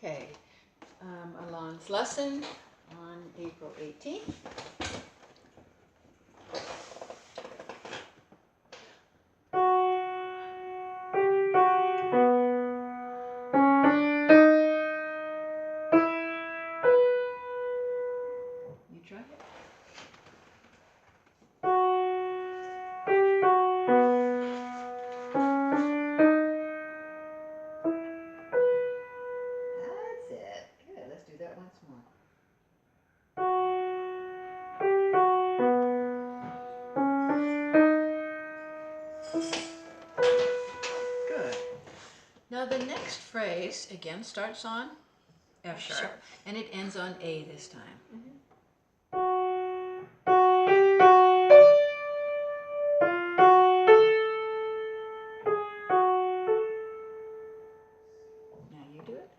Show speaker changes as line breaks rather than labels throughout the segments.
Okay, Elan's lesson on April 18th. You try it. That's it. Good. Let's do that once more. Good. Now the next phrase again starts on F sharp, and it ends on A this time. Now you do it.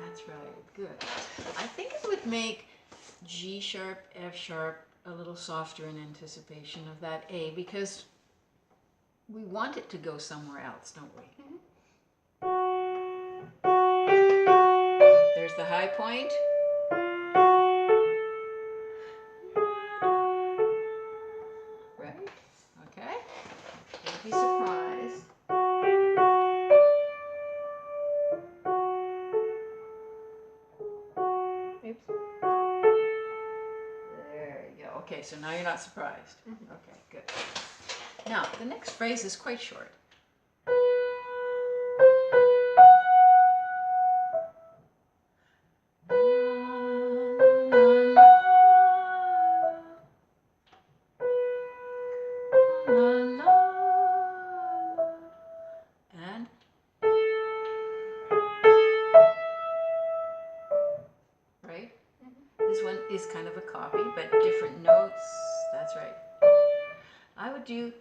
That's right. Good. I think it would make G sharp, F sharp a little softer in anticipation of that A, because we want it to go somewhere else, don't we? There's the high point. Right? Okay. Don't be surprised.
Oops.
There you go. Okay, so now you're not surprised. Okay, good. Now, the next phrase is quite short. And right? This one is kind of a copy, but different notes. That's right. I would do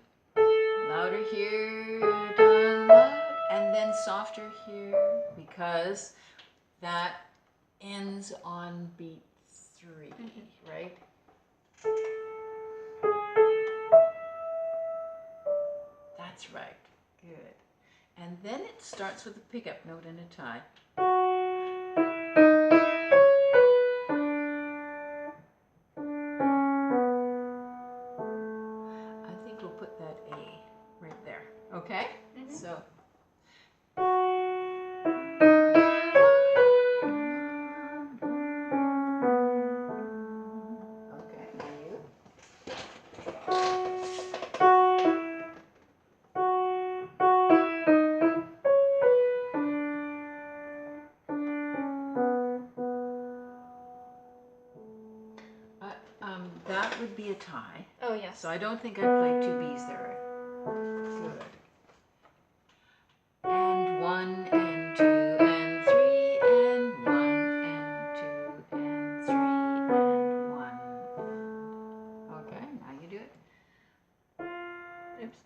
louder here, and then softer here, because that ends on beat 3, right? That's right. Good. And then it starts with a pickup note and a tie. I think we'll put that A right there. Okay? So. Okay, now you. That would be a tie.
Oh, yes.
So I don't think I played 2 Bs there. Good. And 1 and 2 and 3 and 1 and 2 and 3 and 1. Okay, now you do it.
Oops.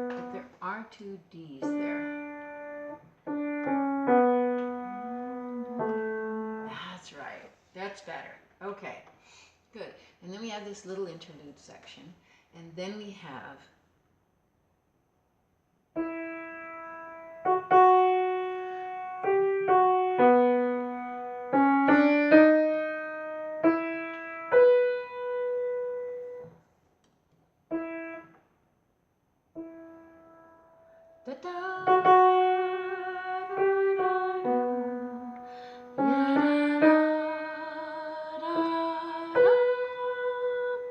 But there are 2 Ds there. That's right. That's better. Okay, good. And then we have this little interlude section, and then we have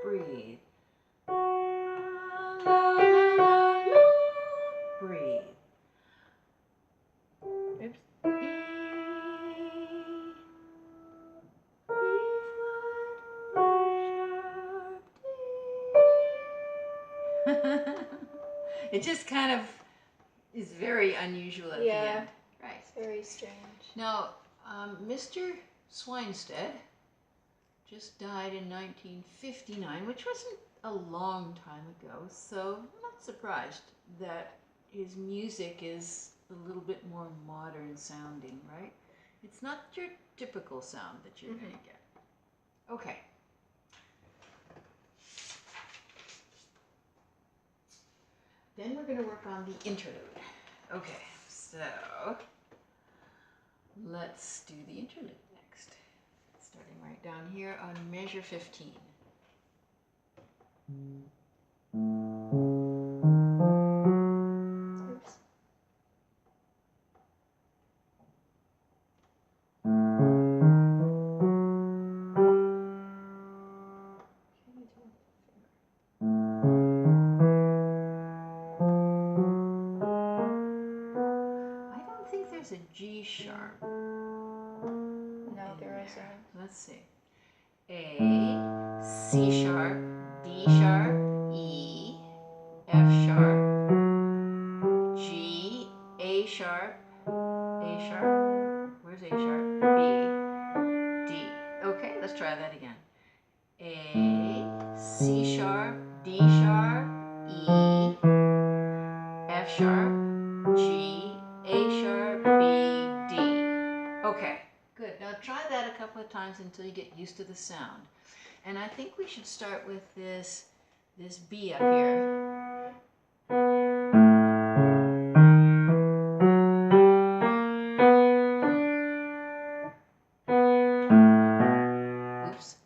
breathe. Breathe.
Oops.
It just kind of is very unusual at the end. Right.
It's very strange.
Now, Mr. Swinestead just died in 1959, which wasn't a long time ago, so I'm not surprised that his music is a little bit more modern sounding, right? It's not your typical sound that you're going to get. Okay. Then we're going to work on the interlude. Okay, so let's do the interlude next. Starting right down here on measure 15. Oops. I don't think there's a G sharp.
No, there isn't.
Let's see. A, C sharp, D sharp, E, F sharp, G, A sharp, where's A sharp? B, D. Okay, let's try that again. A, C sharp, D sharp, E, F sharp, G, A sharp, B, D. Okay, good. Now try that a couple of times until you get used to the sound. And I think we should start with this B up here. Oops.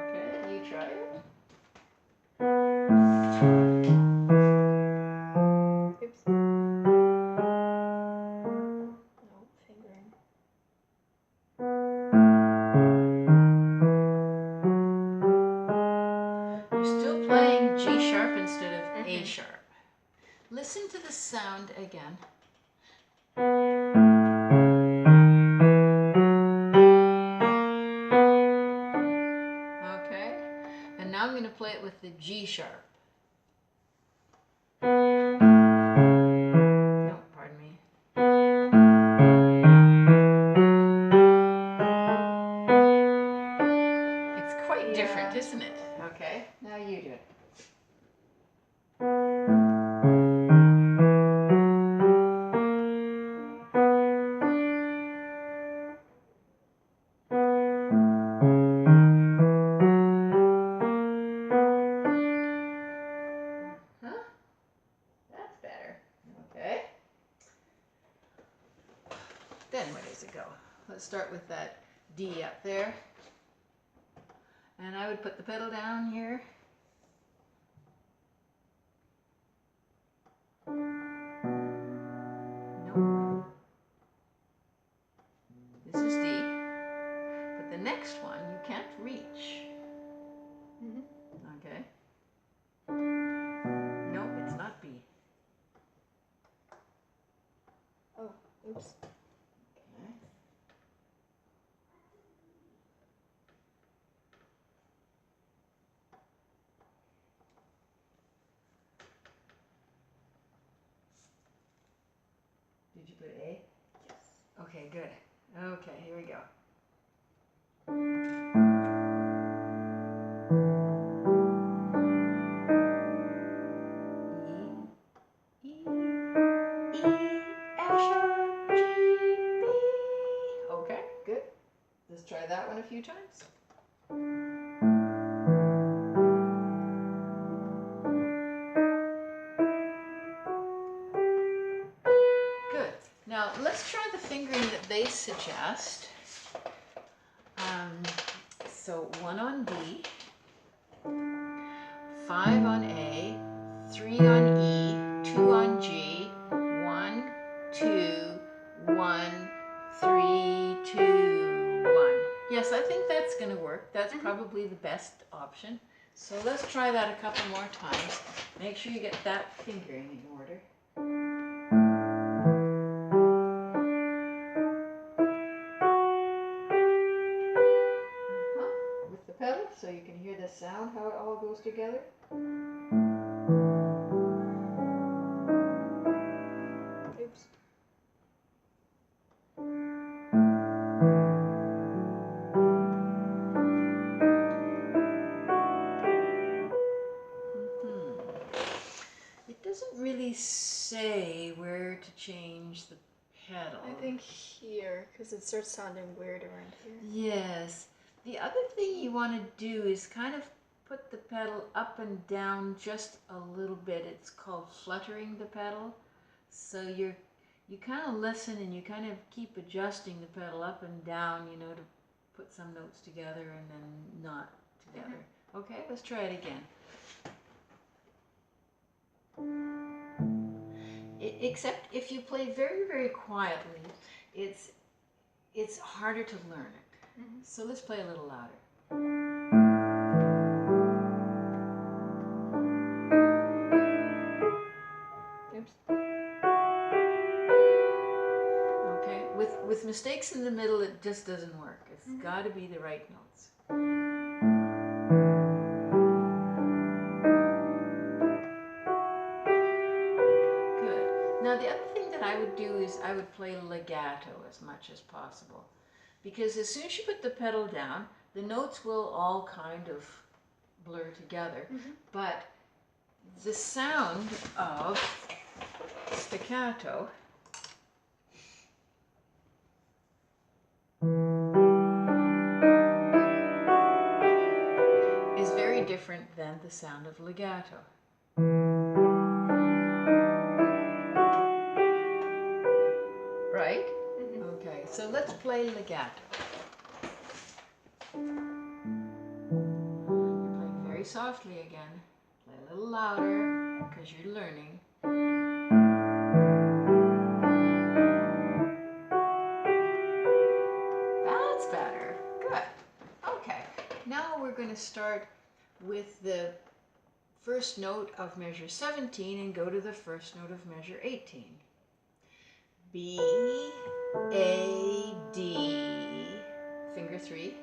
Okay, you try it.
Oops. No, fingering.
You're still playing G sharp instead of A sharp. Listen to the sound again. Okay, and now I'm going to play it with the G sharp. No, pardon me. It's quite different, isn't it? Okay, now you do it. Huh? That's better. Okay. Then where does it go? Let's start with that D up there. And I would put the pedal down here. Nope. This is D. But the next one you can't reach. Okay. No, it's not B.
Oh, oops.
Okay. Did you put A?
Yes.
Okay, good. Okay, here we go. E, F sharp, G, B. Okay, good. Let's try that one a few times. Good. Now let's try the fingering that they suggest. So 1 on D, 5 on A, 3 on E, 2 on G, 1, 2, 1, 3, 2, 1. Yes, I think that's going to work. That's probably the best option. So let's try that a couple more times. Make sure you get that fingering in order. With the pedal, so you can hear the sound, how it all goes together.
Oops.
It it doesn't really say where to change the pedal.
I think here, because it starts sounding weird around here.
Yes. The other thing you want to do is kind of put the pedal up and down just a little bit. It's called fluttering the pedal. So you kind of listen and you kind of keep adjusting the pedal up and down, you know, to put some notes together and then not together. Okay, let's try it again. Except if you play very, very quietly, it's harder to learn it. So let's play a little louder.
Oops.
Okay, with mistakes in the middle, it just doesn't work. It's got to be the right notes. Good. Now the other thing that I would do is I would play legato as much as possible. Because as soon as you put the pedal down, the notes will all kind of blur together. But the sound of staccato is very different than the sound of legato. Right? Okay, so let's play legato. You're playing very softly again. Play a little louder because you're learning. That's better. Good. Okay, now we're going to start with the first note of measure 17 and go to the first note of measure 18. B, A, D, finger 3,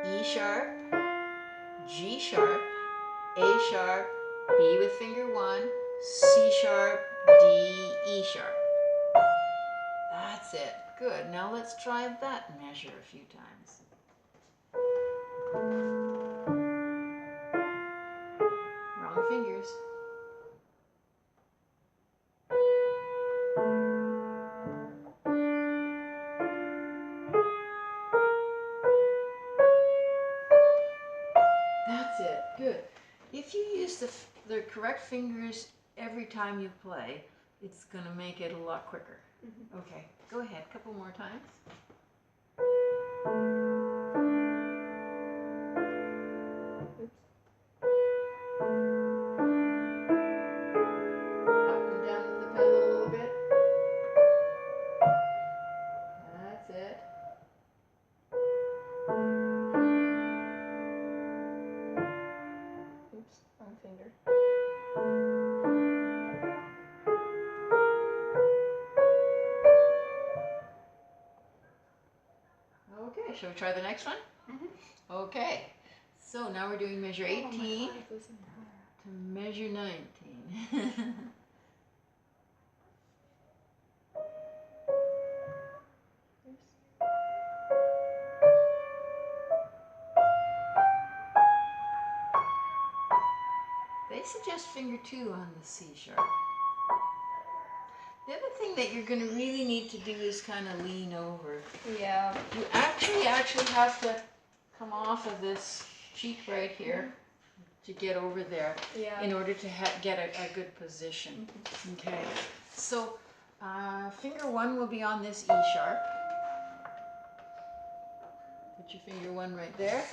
E sharp, G sharp, A sharp, B with finger 1, C sharp, D, E sharp. That's it. Good. Now let's try that measure a few times. Wrong fingers. That's it. Good. If you use the correct fingers every time you play, it's going to make it a lot quicker. Okay, go ahead. A couple more times. Up and down with the pedal a little bit. That's it.
Oops, wrong finger.
Okay, shall we try the next one? Okay, so now we're doing measure 18 to measure 19. They suggest finger 2 on the C sharp. The other thing that you're going to really need to do is kind of lean over.
Yeah.
You actually have to come off of this cheek right here to get over there in order to get a good position. Okay, so finger 1 will be on this E sharp. Put your finger 1 right there.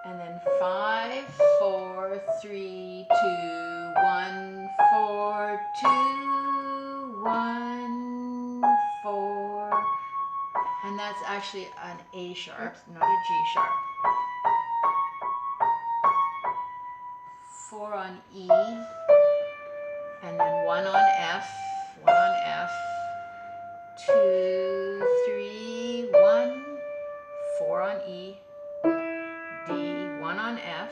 And then 5, 4, 3, 2, 1, 4, 2, 1, 4. And that's actually an A sharp, not a G sharp. 4 on E, and then 1 on F, 1 on F, 2, 3, 1, 4 on E, D, 1 on F,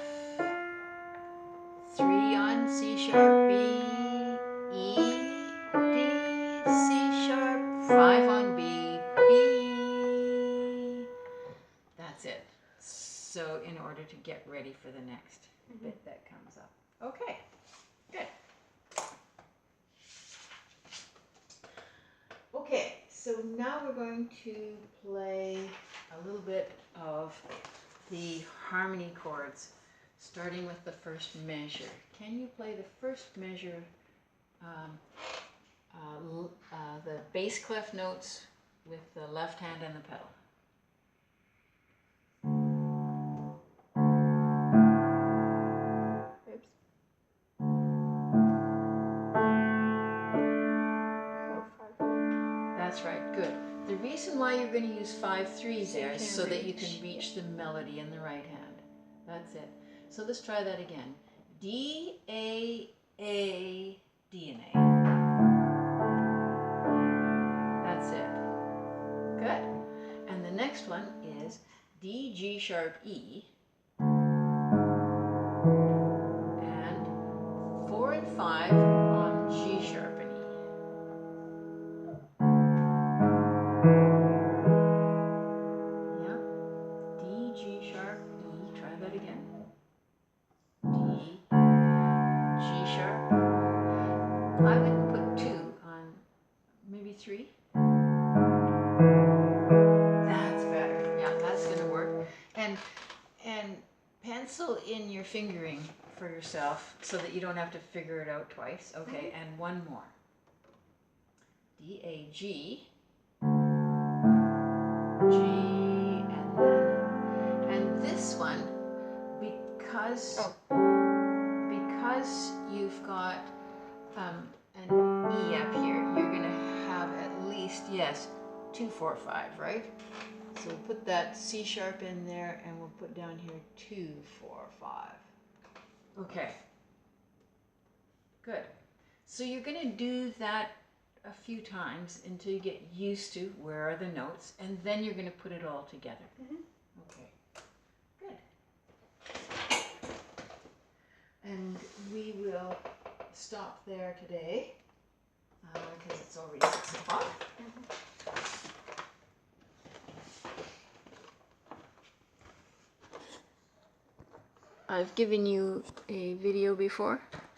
3 on C sharp, B, E, D, C sharp, 5 on B, B. That's it. So in order to get ready for the next bit that comes up. Okay, So now we're going to play a little bit of the harmony chords, starting with the first measure. Can you play the first measure, the bass clef notes with the left hand and the pedal?
Oops.
That's right, good. The reason why you're going to use 5/3 there is so that you can reach the melody in the right hand. That's it. So let's try that again. D, A, D and A. That's it. Good. And the next one is D, G sharp, E. And 4 and 5 on G sharp and E. Yeah. D, G sharp, E. Try that again. D, G sharp. I would put 2 on, maybe 3. That's better. Yeah, that's going to work. And pencil in your fingering for yourself so that you don't have to figure it out twice. Okay, and one more. D, A, G. G, and this one, because you've got an E up here, you're going to have at least, yes, 2, 4, 5, right? So we'll put that C sharp in there, and we'll put down here 2, 4, 5. Okay. Good. So you're going to do that a few times until you get used to where are the notes, and then you're going to put it all together. Okay. Good. And we will stop there today because it's already 6 o'clock. I've given you a video before.